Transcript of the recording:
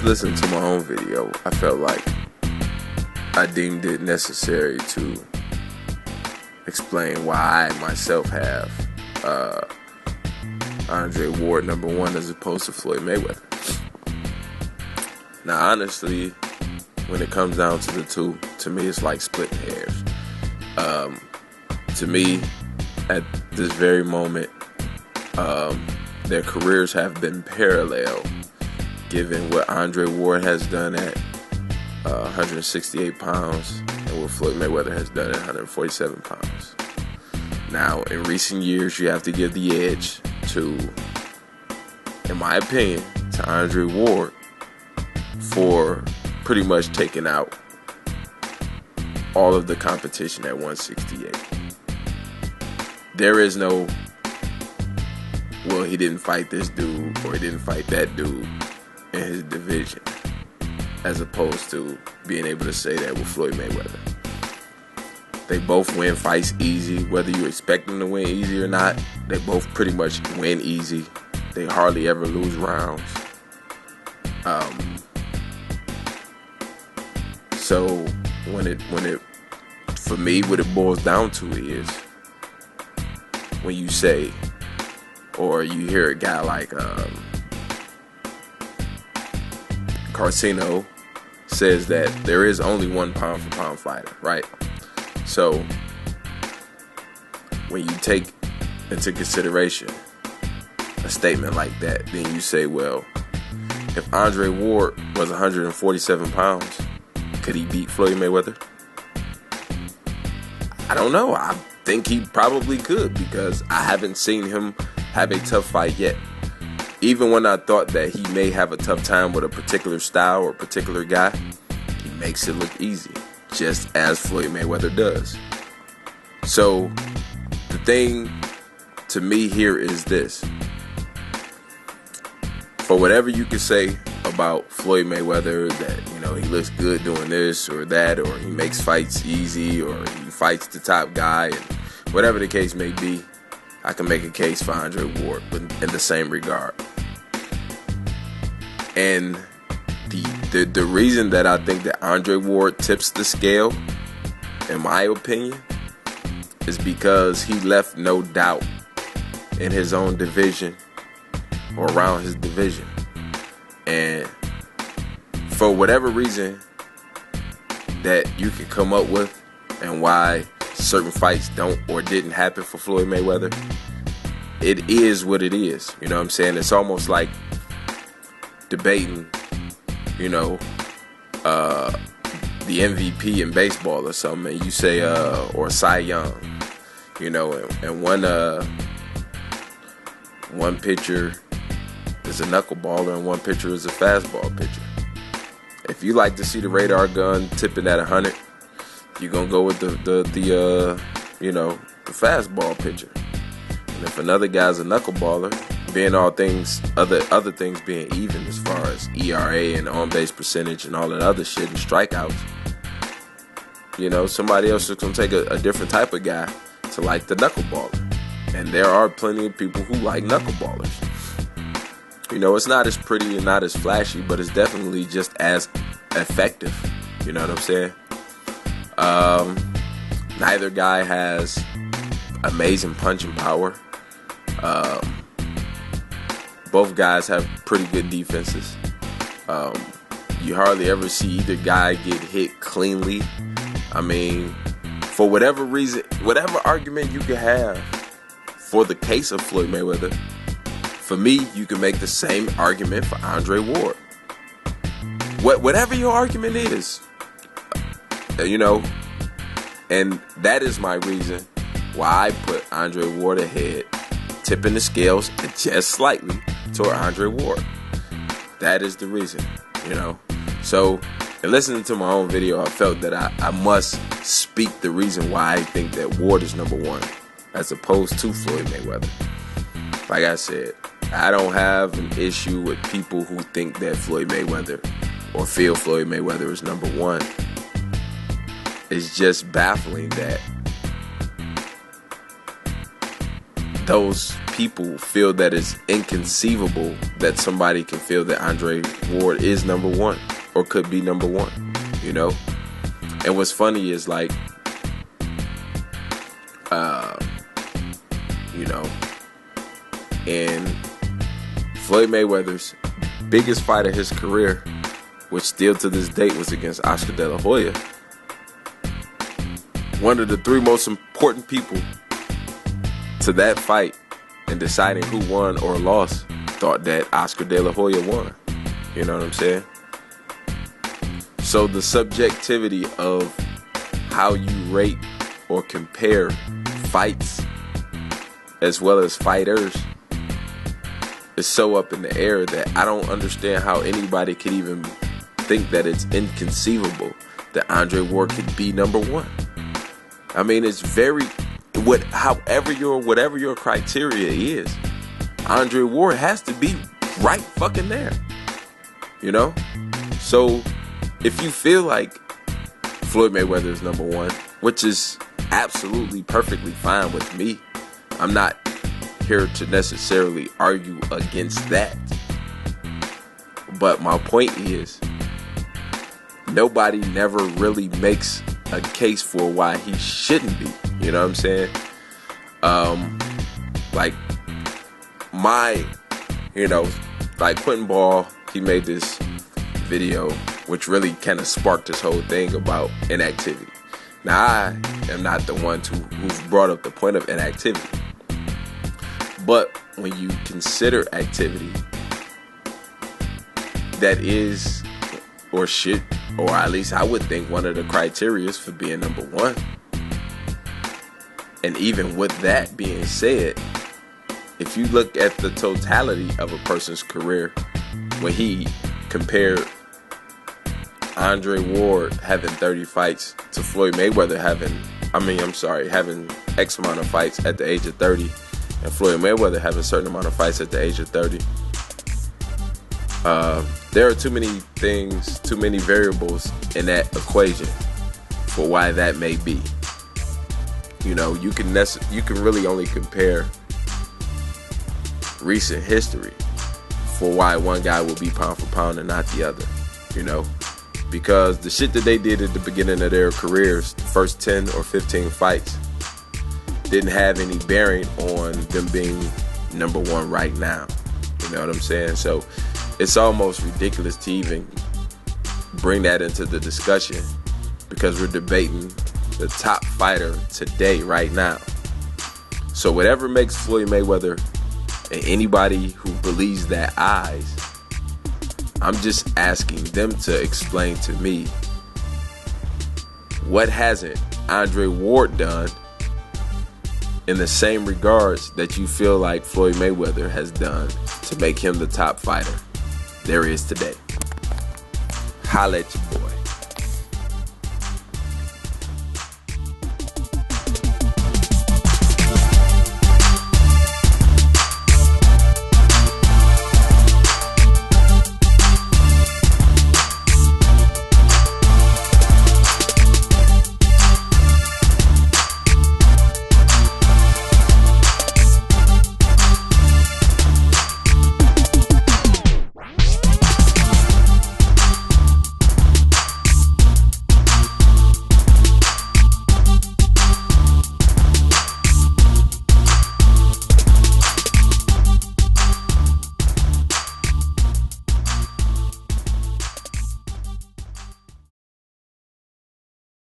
just listened to my own video, I felt like I deemed it necessary to explain why I myself have Andre Ward number one as opposed to Floyd Mayweather. Now, honestly, when it comes down to the two, to me, it's like splitting hairs. To me, at this very moment, their careers have been parallel, given what Andre Ward has done at 168 pounds and what Floyd Mayweather has done at 147 pounds. Now, in recent years, you have to give the edge to, in my opinion, to Andre Ward for pretty much taking out all of the competition at 168. There is no, well, he didn't fight this dude or he didn't fight that dude in his division, as opposed to being able to say that with Floyd Mayweather. They both win fights easy, whether you expect them to win easy or not. They both pretty much win easy. They hardly ever lose rounds. So when it for me, what it boils down to is when you say, or you hear a guy like Carcino says that there is only one pound for pound fighter, right? So when you take into consideration a statement like that, then you say, well, if Andre Ward was 147 pounds, could he beat Floyd Mayweather? I don't know. I think he probably could, because I haven't seen him have a tough fight yet. Even when I thought that he may have a tough time with a particular style or a particular guy, he makes it look easy, just as Floyd Mayweather does. So the thing to me here is this. For whatever you could say about Floyd Mayweather, that, you know, he looks good doing this or that, or he makes fights easy, or he fights the top guy, and whatever the case may be, I can make a case for Andre Ward in the same regard. And the reason that I think that Andre Ward tips the scale, in my opinion, is because he left no doubt in his own division or around his division. And for whatever reason that you can come up with, and why certain fights don't or didn't happen for Floyd Mayweather, it is what it is. You know what I'm saying? It's almost like debating, you know, the MVP in baseball or something, and you say, or Cy Young, you know, and one pitcher is a knuckleballer and one pitcher is a fastball pitcher. If you like to see the radar gun tipping at 100, you're gonna go with the fastball pitcher. And if another guy's a knuckleballer, being all things, other things being even as far as ERA and on-base percentage and all that other shit and strikeouts, you know, somebody else is gonna take a different type of guy to like the knuckleballer. And there are plenty of people who like knuckleballers. You know, it's not as pretty and not as flashy, but it's definitely just as effective. You know what I'm saying? Neither guy has amazing punching power. Both guys have pretty good defenses. You hardly ever see either guy get hit cleanly. I mean, for whatever reason, whatever argument you can have for the case of Floyd Mayweather, for me, you can make the same argument for Andre Ward. Whatever your argument is, you know, and that is my reason why I put Andre Ward ahead, tipping the scales just slightly toward Andre Ward. That is the reason, you know. So, in listening to my own video, I felt that I must speak the reason why I think that Ward is number one, as opposed to Floyd Mayweather. Like I said, I don't have an issue with people who think that Floyd Mayweather, or feel Floyd Mayweather is number one. It's just baffling that those people feel that it's inconceivable that somebody can feel that Andre Ward is number one or could be number one, you know? And what's funny is like, you know, in Floyd Mayweather's biggest fight of his career, which still to this date was against Oscar De La Hoya, one of the three most important people to that fight in deciding who won or lost thought that Oscar De La Hoya won. You know what I'm saying? So the subjectivity of how you rate or compare fights as well as fighters is so up in the air that I don't understand how anybody could even think that it's inconceivable that Andre Ward could be number one. I mean, it's very, whatever your criteria is, Andre Ward has to be right fucking there, you know? So if you feel like Floyd Mayweather is number one, which is absolutely perfectly fine with me, I'm not here to necessarily argue against that. But my point is, nobody never really makes a case for why he shouldn't be. You know what I'm saying? Like Quentin Ball, he made this video which really kind of sparked this whole thing about inactivity. Now, I am not the one who's brought up the point of inactivity. But when you consider activity, that is, or should, or at least I would think, one of the criteria for being number one. And even with that being said, if you look at the totality of a person's career, when he compared Andre Ward having 30 fights to Floyd Mayweather having X amount of fights at the age of 30, and Floyd Mayweather having a certain amount of fights at the age of 30, there are too many things, too many variables in that equation for why that may be. You know, you can really only compare recent history for why one guy will be pound for pound and not the other, you know? Because the shit that they did at the beginning of their careers, the first 10 or 15 fights, didn't have any bearing on them being number one right now. You know what I'm saying? So it's almost ridiculous to even bring that into the discussion, because we're debating the top fighter today, right now. So whatever makes Floyd Mayweather, and anybody who believes that eyes, I'm just asking them to explain to me, what hasn't Andre Ward done in the same regards that you feel like Floyd Mayweather has done to make him the top fighter there is today? Holla at your boy.